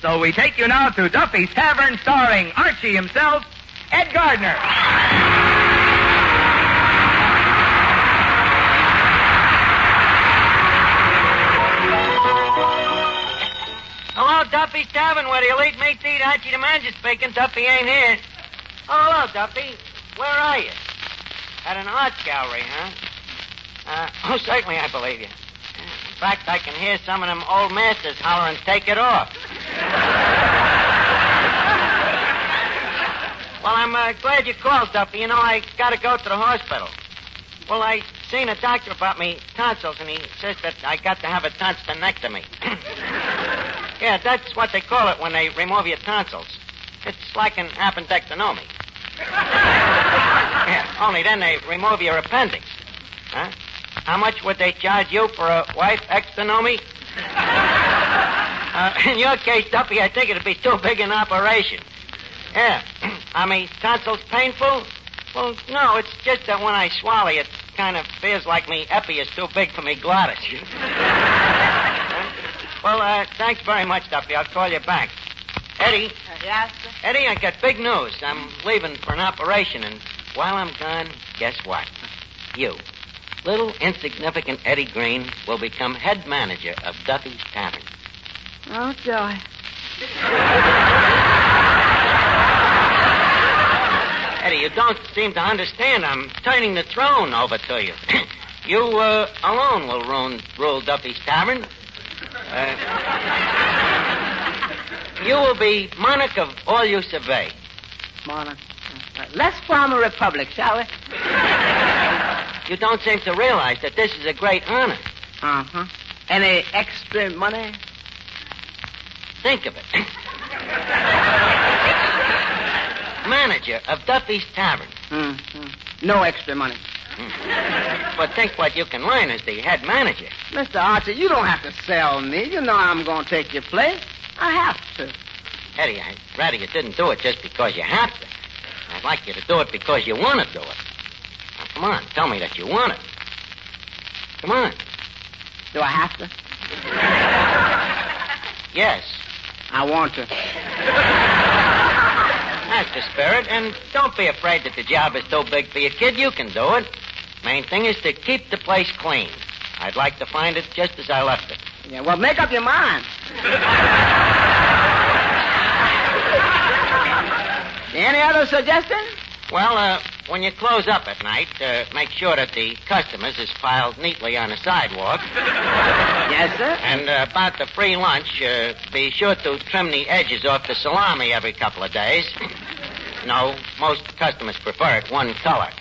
So we take you now to Duffy's Tavern, starring Archie himself, Ed Gardner. Hello, Duffy's Tavern, where the elite meat eat. Archie the Manager speaking. Duffy ain't here. Oh, hello, Duffy. Where are you? At an art gallery, huh? Certainly I believe you. In fact, I can hear some of them old masters hollering, take it off. Well, I'm glad you called, Duffy. You know, I got to go to the hospital. Well, I seen a doctor about me tonsils, and he says that I got to have a tonsillectomy. Yeah, that's what they call it when they remove your tonsils. It's like an appendectomy. Yeah, only then they remove your appendix. Huh? How much would they charge you for a wife extonomy? In your case, Duffy, I think it'd be too big an operation. Yeah. Are my tonsils painful? Well, no, it's just that when I swallow, it kind of feels like me epi is too big for me glottis. Well, thanks very much, Duffy. I'll call you back. Eddie. Yes, sir? Eddie, I got big news. I'm leaving for an operation, and while I'm gone, guess what? You, little insignificant Eddie Green, will become head manager of Duffy's Tavern. Oh, joy. Eddie, you don't seem to understand. I'm turning the throne over to you. You alone will rule Duffy's Tavern. You will be monarch of all you survey. Monarch. Let's form a republic, shall we? You don't seem to realize that this is a great honor. Uh-huh. Any extra money? Think of it. Manager of Duffy's Tavern. Mm-hmm. No extra money. But think what you can learn as the head manager. Mr. Archie, you don't have to sell me. You know I'm going to take your place. I have to. Eddie, I'd rather you didn't do it just because you have to. I'd like you to do it because you want to do it. Now, come on, tell me that you want it. Come on. Do I have to? Yes. I want to. That's the spirit, and don't be afraid that the job is too big for you, kid. You can do it. Main thing is to keep the place clean. I'd like to find it just as I left it. Yeah, well, make up your mind. Any other suggestions? Well, when you close up at night, make sure that the customers is piled neatly on the sidewalk. Yes, sir. And about the free lunch, be sure to trim the edges off the salami every couple of days. No, most customers prefer it one color.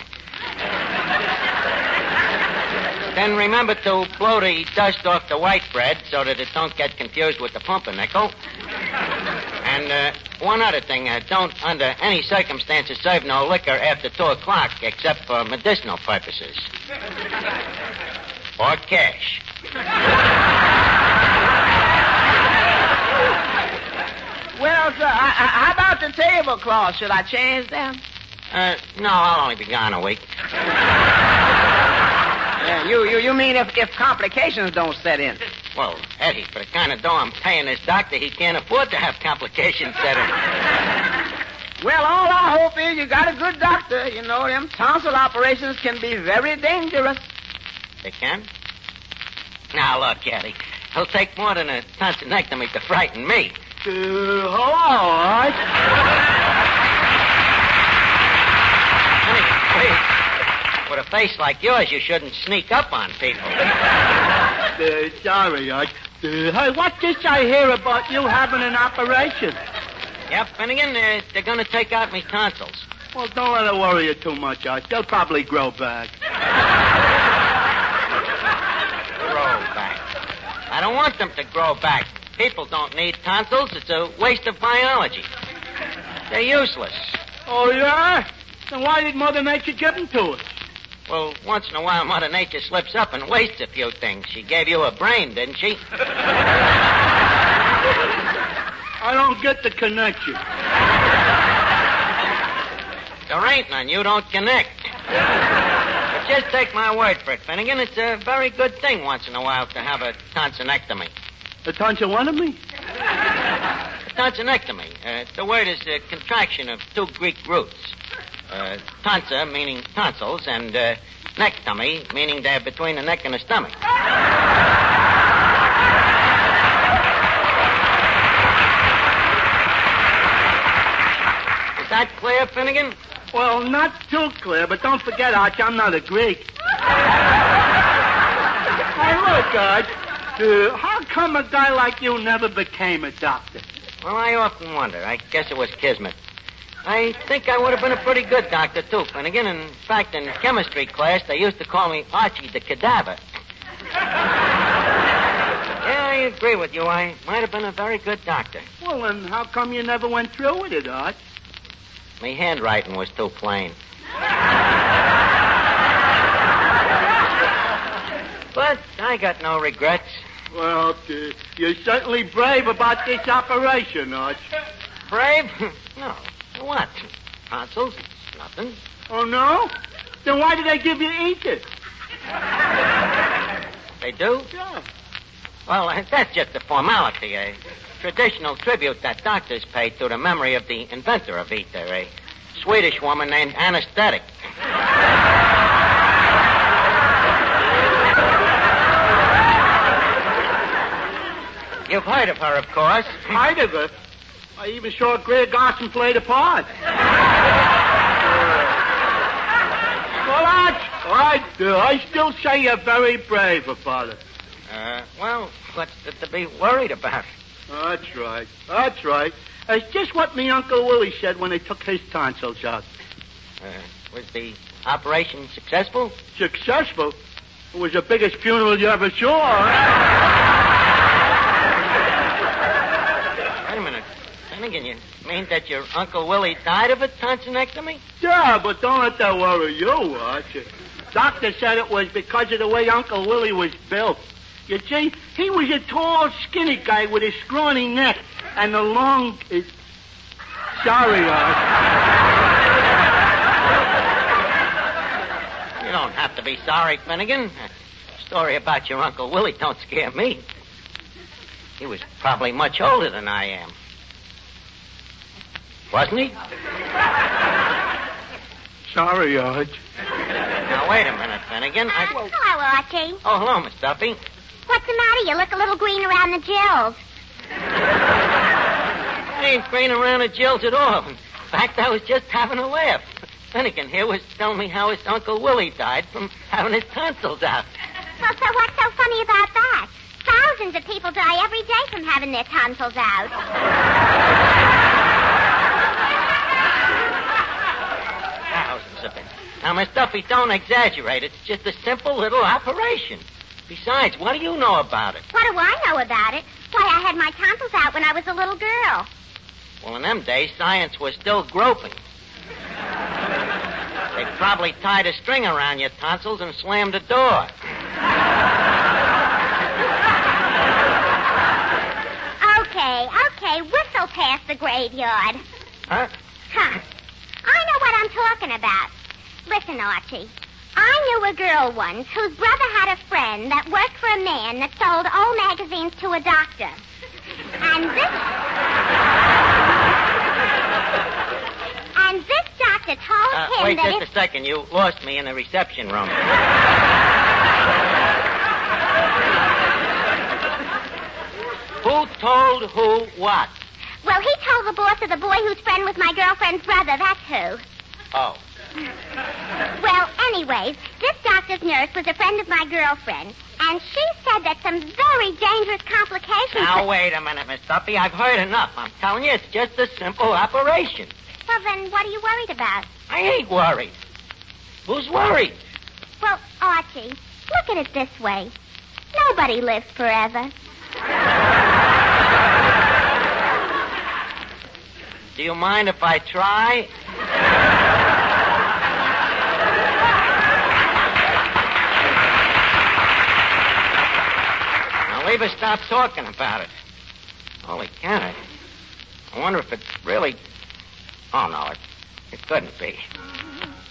Then remember to blow the dust off the white bread so that it don't get confused with the pumpernickel. And one other thing, don't under any circumstances serve no liquor after 2 o'clock except for medicinal purposes. Or cash. Well, sir, how about the tablecloth? Should I change them? No, I'll only be gone a week. Yeah, you mean if complications don't set in? Well, Eddie, for the kind of dough I'm paying this doctor, he can't afford to have complications set in. Well, all I hope is you got a good doctor. You know, them tonsil operations can be very dangerous. They can? Now, look, Eddie, it'll take more than a tonsillectomy to frighten me. Hello, Arch. Honey, please. With a face like yours, you shouldn't sneak up on people. Sorry, Arch. Hey, what's this I hear about you having an operation? Yep, Finnegan, they're going to take out me tonsils. Well, don't let it worry you too much, Arch. They'll probably grow back. Grow back. I don't want them to grow back. People don't need tonsils. It's a waste of biology. They're useless. Oh, yeah? Then why did Mother Nature give them to us? Well, once in a while, Mother Nature slips up and wastes a few things. She gave you a brain, didn't she? I don't get the connection. There ain't none. You don't connect. But just take my word for it, Finnegan. It's a very good thing once in a while to have a tonsillectomy. A tonsillectomy? A tonsillectomy. The word is a contraction of two Greek roots. Tonsa, meaning tonsils, and nectomy, meaning they're between the neck and the stomach. Is that clear, Finnegan? Well, not too clear, but don't forget, Archie, I'm not a Greek. Hey, look, Arch, how come a guy like you never became a doctor? Well, I often wonder. I guess it was kismet. I think I would have been a pretty good doctor, too, Finnegan. In fact, in chemistry class, they used to call me Archie the Cadaver. Yeah, I agree with you. I might have been a very good doctor. Well, then how come you never went through with it, Arch? My handwriting was too plain. But I got no regrets. Well, you're certainly brave about this operation, Arch. Brave? No. What? Tonsils? Nothing. Oh, no? Then why did they give you ether? They do? Yeah. Well, that's just a formality, a traditional tribute that doctors pay to the memory of the inventor of ether, a Swedish woman named Anesthetic. You've heard of her, of course. Heard of her? I even saw Greer Garson play the part. Well, Arch, I still say you're very brave about it. Well, what's to be worried about? That's right. That's right. It's just what me Uncle Willie said when they took his tonsils out. Was the operation successful? Successful? It was the biggest funeral you ever saw. Wait a minute. Finnegan, you mean that your Uncle Willie died of a tonsillectomy? Yeah, but don't let that worry you, Arch. Doctor said it was because of the way Uncle Willie was built. You see, he was a tall, skinny guy with a scrawny neck and a long... Sorry, Arch. You don't have to be sorry, Finnegan. A story about your Uncle Willie don't scare me. He was probably much older than I am. Wasn't he? Sorry, Arch. Now, wait a minute, Finnegan. Hello, Archie. Oh, hello, Miss Duffy. What's the matter? You look a little green around the gills. I ain't green around the gills at all. In fact, I was just having a laugh. Finnegan here was telling me how his Uncle Willie died from having his tonsils out. Well, so what's so funny about that? Thousands of people die every day from having their tonsils out. Thousands of it. Now, Miss Duffy, don't exaggerate. It's just a simple little operation. Besides, what do you know about it? What do I know about it? Why, I had my tonsils out when I was a little girl. Well, in them days, science was still groping. They probably tied a string around your tonsils and slammed the door. Okay, whistle past the graveyard. Huh? I know what I'm talking about. Listen, Archie. I knew a girl once whose brother had a friend that worked for a man that sold old magazines to a doctor. And this doctor told him wait that just a second. You lost me in the reception room. Who told who what? Well, he told the boss of the boy whose friend was my girlfriend's brother. That's who. Oh. Well, anyways, this doctor's nurse was a friend of my girlfriend, and she said that some very dangerous complications... Now, wait a minute, Miss Duffy. I've heard enough. I'm telling you, it's just a simple operation. Well, then, what are you worried about? I ain't worried. Who's worried? Well, Archie, look at it this way. Nobody lives forever. Do you mind if I try? Now, leave us stop talking about it. Holy cow. I wonder if it's really... Oh, no, it couldn't be.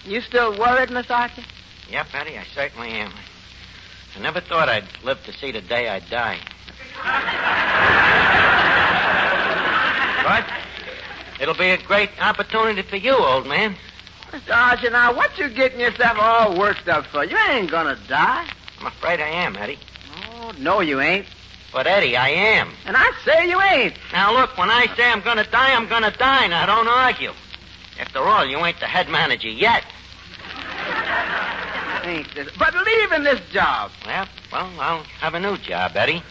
You still worried, Miss Archie? Yep, Eddie, I certainly am. I never thought I'd live to see the day I'd die. But it'll be a great opportunity for you, old man. Mr. Archie, now, what you getting yourself all worked up for? You ain't gonna die. I'm afraid I am, Eddie. Oh, no, you ain't. But, Eddie, I am. And I say you ain't. Now, look, when I say I'm gonna die, I'm gonna die. Now, don't argue. After all, you ain't the head manager yet. Ain't this? But leaving this job. Well, I'll have a new job, Eddie.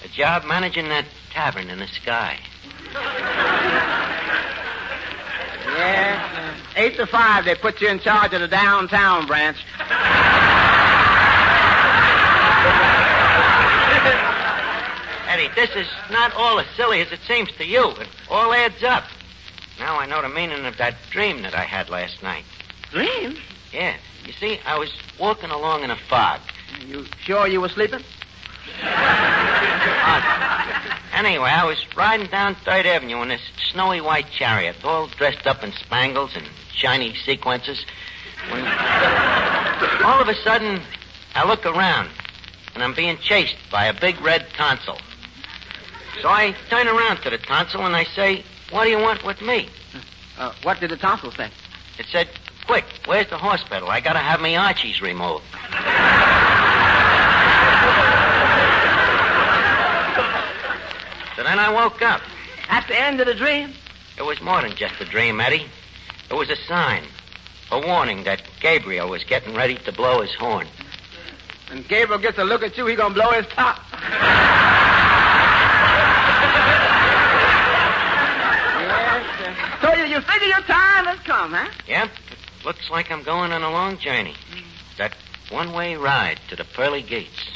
A job managing that tavern in the sky. Yeah. 8 to 5, they put you in charge of the downtown branch. Eddie, this is not all as silly as it seems to you. It all adds up. Now I know the meaning of that dream that I had last night. Dream? Yeah. You see, I was walking along in a fog. You sure you were sleeping? Anyway, I was riding down 3rd Avenue in this snowy white chariot, all dressed up in spangles and shiny sequences. When all of a sudden, I look around, and I'm being chased by a big red tonsil. So I turn around to the tonsil, and I say, "What do you want with me?" What did the tonsil say? It said, "Quick, where's the hospital? I gotta have me Archies removed." So then I woke up. At the end of the dream? It was more than just a dream, Eddie. It was a sign, a warning that Gabriel was getting ready to blow his horn. When Gabriel gets a look at you, he gonna blow his top. Yes, so you figure your time has come, huh? Yep. It looks like I'm going on a long journey. That one-way ride to the pearly gates.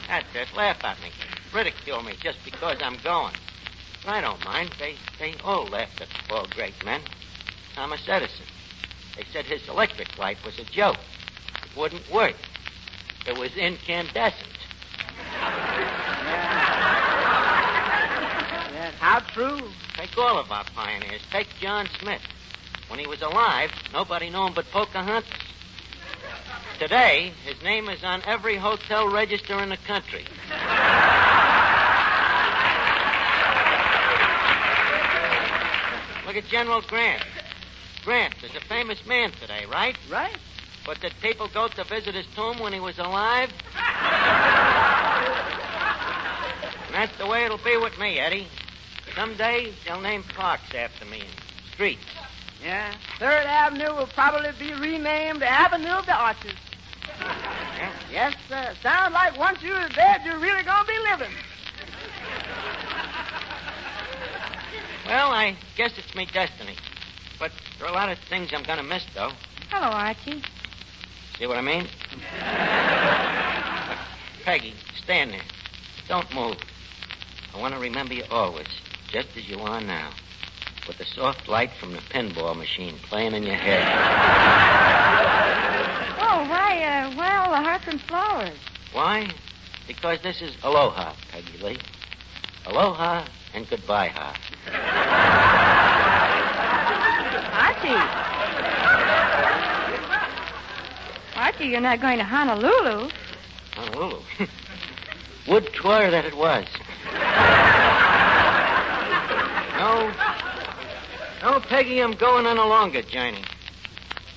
That's it. Laugh at me. Ridicule me just because I'm going. I don't mind. They all laughed at all great men. Thomas Edison. They said his electric light was a joke. It wouldn't work. It was incandescent. Yes, how true. Take all of our pioneers. Take John Smith. When he was alive, nobody knew him but Pocahontas. Today, his name is on every hotel register in the country. Look at General Grant. Grant is a famous man today, right? Right. But did people go to visit his tomb when he was alive? And that's the way it'll be with me, Eddie. Someday, they'll name parks after me and streets. Yeah. 3rd Avenue will probably be renamed the Avenue of the Arches. Yeah? Yes, sir. Sounds like once you're dead, you're really going to be living. Well, I guess it's me destiny. But there are a lot of things I'm going to miss, though. Hello, Archie. See what I mean? Peggy, stand there. Don't move. I want to remember you always, just as you are now, with the soft light from the pinball machine playing in your head. Oh, why all the hearts and flowers? Why? Because this is aloha, Peggy Lee. Aloha and goodbye, ha. Archie, you're not going to Honolulu. Honolulu? Would 'twere that it was. No, Peggy, I'm going on a longer journey.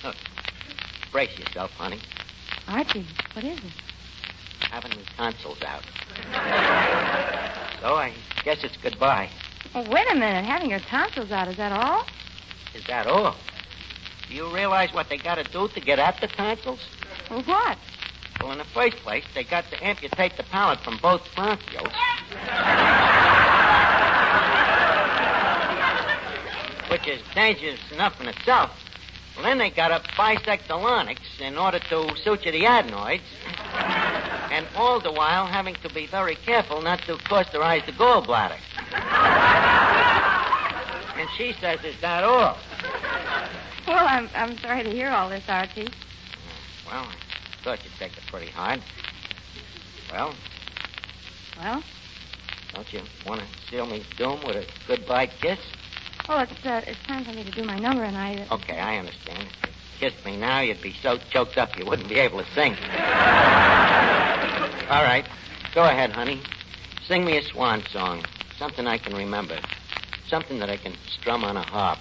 Look, brace yourself, honey. Archie, what is it? Having my tonsils out. So I guess it's goodbye. Oh, wait a minute. Having your tonsils out, is that all? Is that all? Do you realize what they got to do to get at the tonsils? Well, what? Well, in the first place, they got to amputate the palate from both bronchioles. Which is dangerous enough in itself. Well, then they got to bisect the larynx in order to suture the adenoids. And all the while having to be very careful not to causterize the gallbladder. And she says, is that all? Well, I'm sorry to hear all this, Archie. Well, I thought you'd take it pretty hard. Well? Well? Don't you want to seal me doom with a goodbye kiss? Oh, it's time for me to do my number, and I... Okay, I understand. If you kissed me now, you'd be so choked up you wouldn't be able to sing. All right. Go ahead, honey. Sing me a swan song. Something I can remember. Something that I can strum on a harp.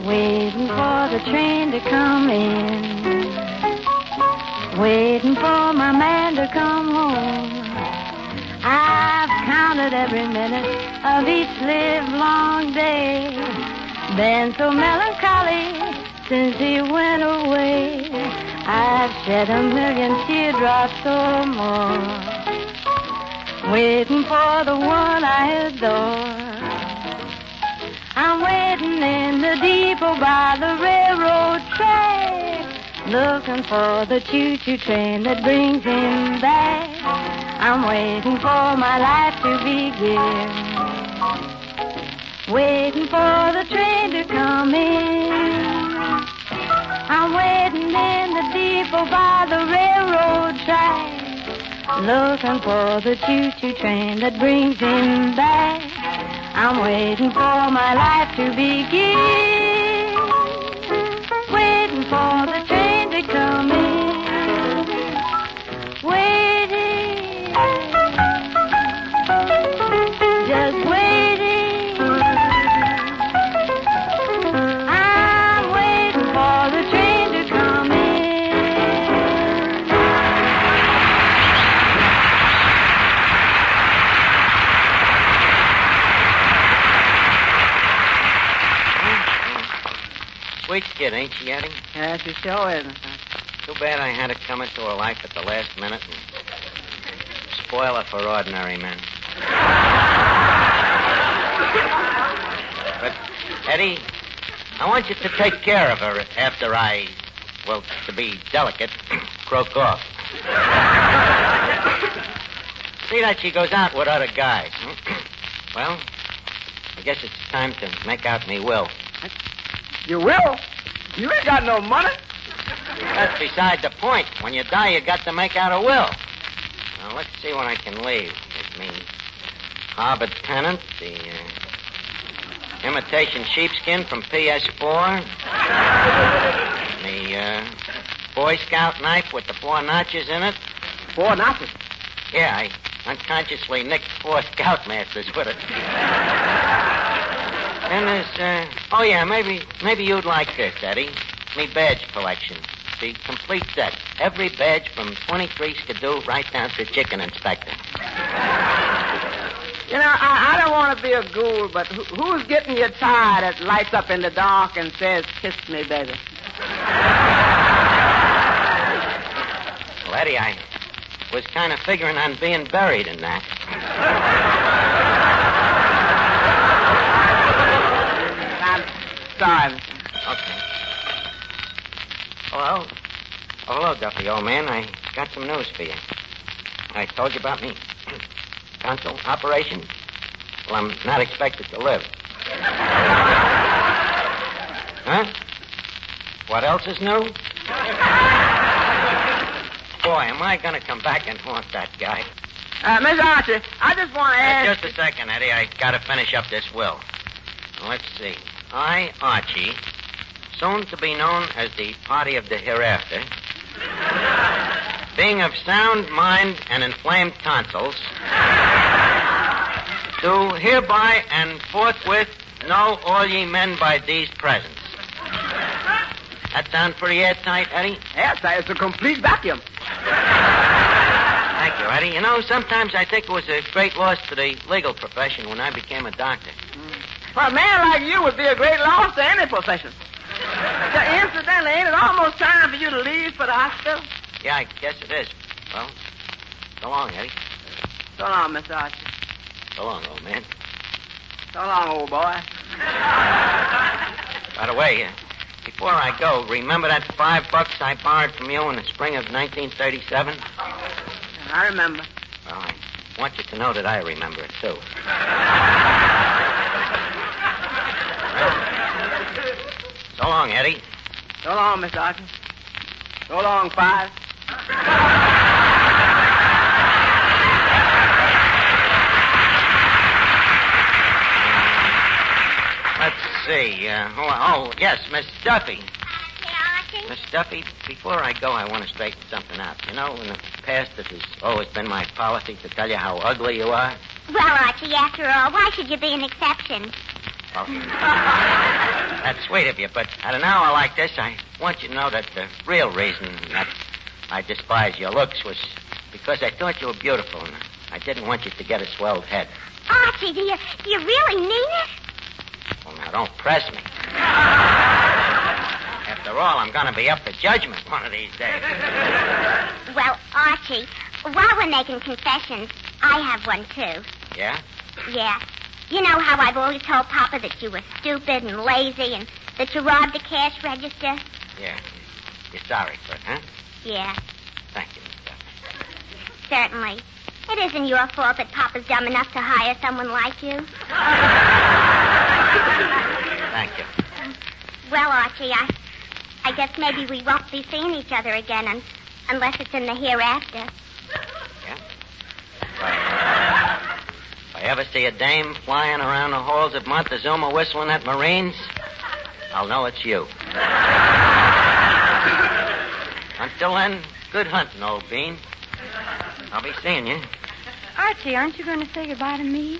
Waiting for the train to come in. Waiting for my man to come home. I've counted every minute of each livelong day. Been so melancholy since he went away. I've shed a million teardrops or more. Waiting for the one I adore. I'm waiting in the depot by the railroad track, looking for the choo-choo train that brings him back. I'm waiting for my life to begin, waiting for the train to come in. I'm waiting in the depot by the railroad track, looking for the choo-choo train that brings him back. I'm waiting for my life to begin, waiting for the train to come in, waiting, just waiting. I'm waiting for the train to come in. Sweet kid, ain't she, Eddie? Yes, she sure is. Too bad I had to come into her life at the last minute and spoil her for ordinary men. But, Eddie, I want you to take care of her after I, well, to be delicate, croak off. See that she goes out with other guys. Well, I guess it's time to make out me will. You will? You ain't got no money. That's beside the point. When you die, you got to make out a will. Now, let's see what I can leave. It's me Harvard pennant, the imitation sheepskin from PS4, the Boy Scout knife with the 4 notches in it. 4 notches? Yeah, I unconsciously nicked 4 Scoutmasters with it. And there's, oh yeah, maybe you'd like this, Eddie. Me badge collection. The complete set. Every badge from 23 Skidoo right down to chicken inspector. You know, I don't want to be a ghoul, but who's getting your tie that lights up in the dark and says, kiss me, baby? Well, Eddie, I was kind of figuring on being buried in that. Sorry. Okay. Hello? Oh, hello, Duffy, old man. I got some news for you. I told you about me. Tonsil operation. Well, I'm not expected to live. Huh? What else is new? Boy, am I going to come back and haunt that guy. Miss Archie, I just want to ask... Just a second, Eddie. I got to finish up this will. Let's see. I, Archie, soon to be known as the party of the hereafter, being of sound mind and inflamed tonsils, do hereby and forthwith know all ye men by these presents. That sound pretty airtight, Eddie? Yes, it's a complete vacuum. Thank you, Eddie. You know, sometimes I think it was a great loss to the legal profession when I became a doctor. Well, a man like you would be a great loss to any profession. Incidentally, ain't it almost time for you to leave for the hospital? Yeah, I guess it is. Well, so long, Eddie. So long, Mr. Archie. So long, old man. So long, old boy. By the way, before I go, remember that $5 I borrowed from you in the spring of 1937? I remember. Well, I want you to know that I remember it, too. So long, Eddie. So long, Mr. Archie. So long, 5. Let's see. Yes, Miss Duffy. Miss Duffy, before I go, I want to straighten something out. You know, in the past, it has always been my policy to tell you how ugly you are. Well, Archie, after all, why should you be an exception? Well, that's sweet of you, but at an hour like this, I want you to know that the real reason that I despise your looks was because I thought you were beautiful, and I didn't want you to get a swelled head. Archie, do you really mean it? Well, now, don't press me. After all, I'm going to be up for judgment one of these days. Well, Archie, while we're making confessions, I have one, too. Yeah? Yeah. You know how I've always told Papa that you were stupid and lazy and that you robbed the cash register? Yeah. You're sorry for it, huh? Yeah. Thank you, Miss Duffy. Certainly. It isn't your fault that Papa's dumb enough to hire someone like you. Thank you. Well, Archie, I guess maybe we won't be seeing each other again unless it's in the hereafter. Yeah? If I ever see a dame flying around the halls of Montezuma whistling at Marines, I'll know it's you. Until then, good hunting, old bean. I'll be seeing you. Archie, aren't you going to say goodbye to me?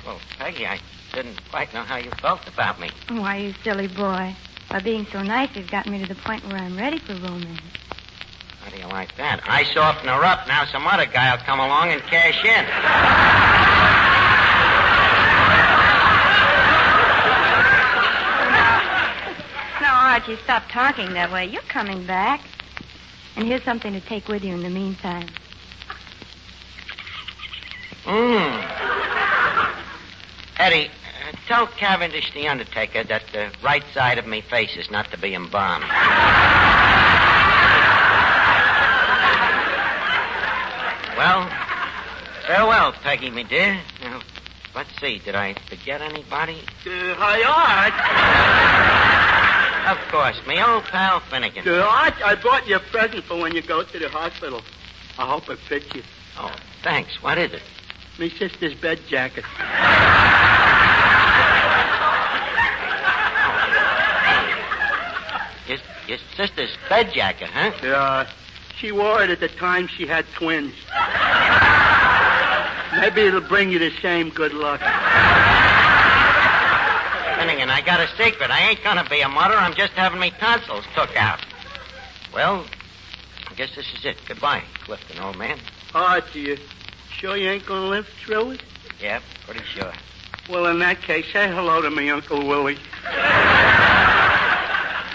Well, Peggy, I didn't quite know how you felt about me. Why, you silly boy. By being so nice, you've gotten me to the point where I'm ready for romance. How do you like that? I soften her up. Now some other guy will come along and cash in. Now, Archie, stop talking that way. You're coming back. And here's something to take with you in the meantime. Eddie, tell Cavendish the undertaker that the right side of me face is not to be embalmed. Well, farewell, Peggy, me dear. Now, let's see, did I forget anybody? Hi, Art. Of course, me old pal Finnegan. Art, I brought you a present for when you go to the hospital. I hope it fits you. Oh, thanks. What is it? Me sister's bed jacket. Your sister's bed jacket, huh? Yeah. She wore it at the time she had twins. Maybe it'll bring you the same good luck. Finnegan, I got a secret. I ain't gonna be a mother. I'm just having me tonsils took out. Well, I guess this is it. Goodbye, Clifton, old man. Art, you sure you ain't gonna live through it? Yeah, pretty sure. Well, in that case, say hello to me, Uncle Willie.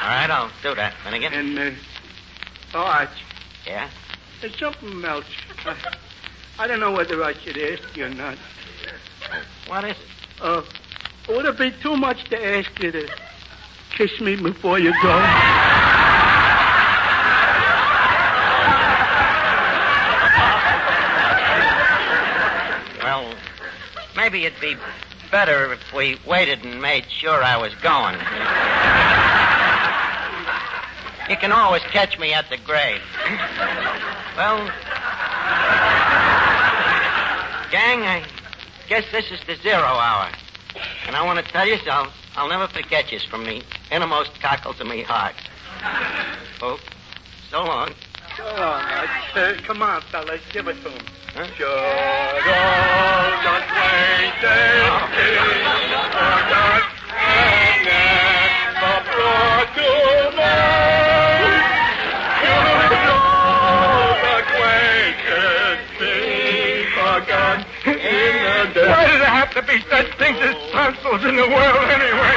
All right, I'll do that, Finnegan. And, Art, Yeah? there's something else. I don't know whether I should ask you or not. What is it? Would it be too much to ask you to kiss me before you go? Well, maybe it'd be better if we waited and made sure I was going. You can always catch me at the grave. Well, gang, I guess this is the 0 hour. And I want to tell you so. I'll never forget you from the innermost cockles of me heart. Oh, so long. So long, Art. Come on, fellas, give it to him. Huh? Should old acquaintance be forgot and never brought to mind? Should old acquaintance be forgot in the day? Why does there have to be such things as tonsils in the world anyway?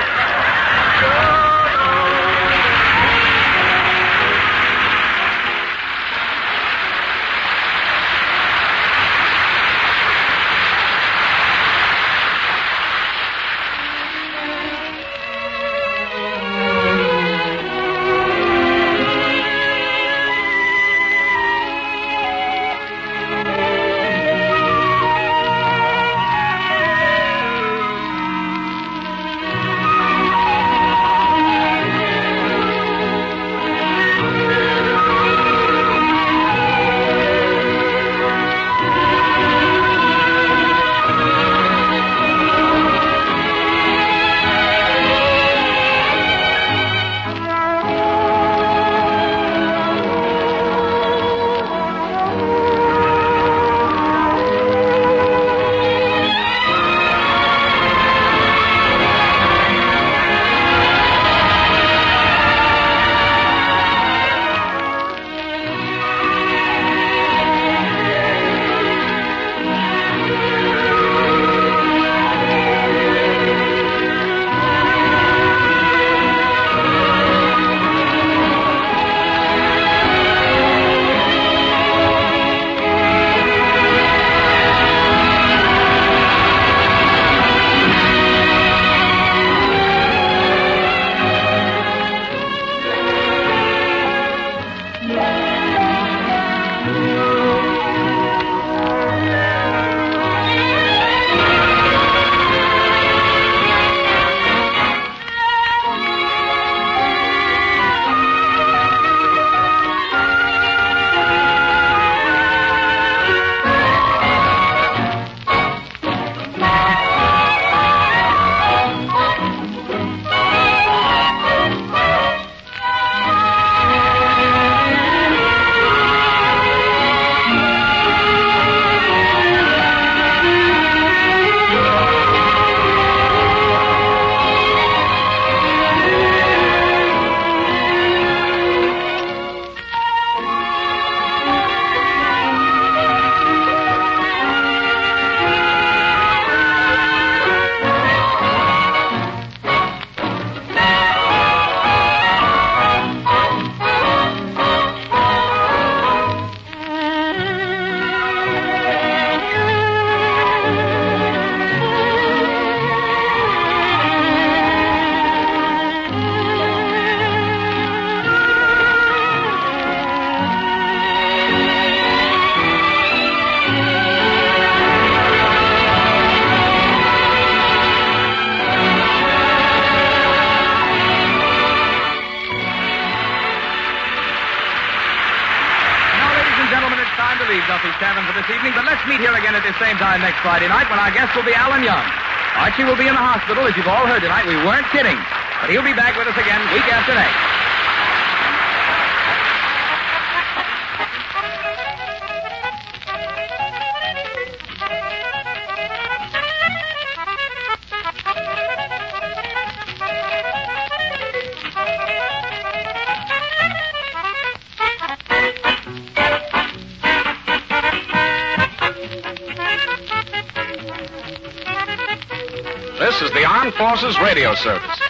Duffy's Tavern for this evening, but let's meet here again at the same time next Friday night when our guest will be Alan Young. Archie will be in the hospital, as you've all heard tonight. We weren't kidding. But he'll be back with us again week after next. This is the Armed Forces Radio Service.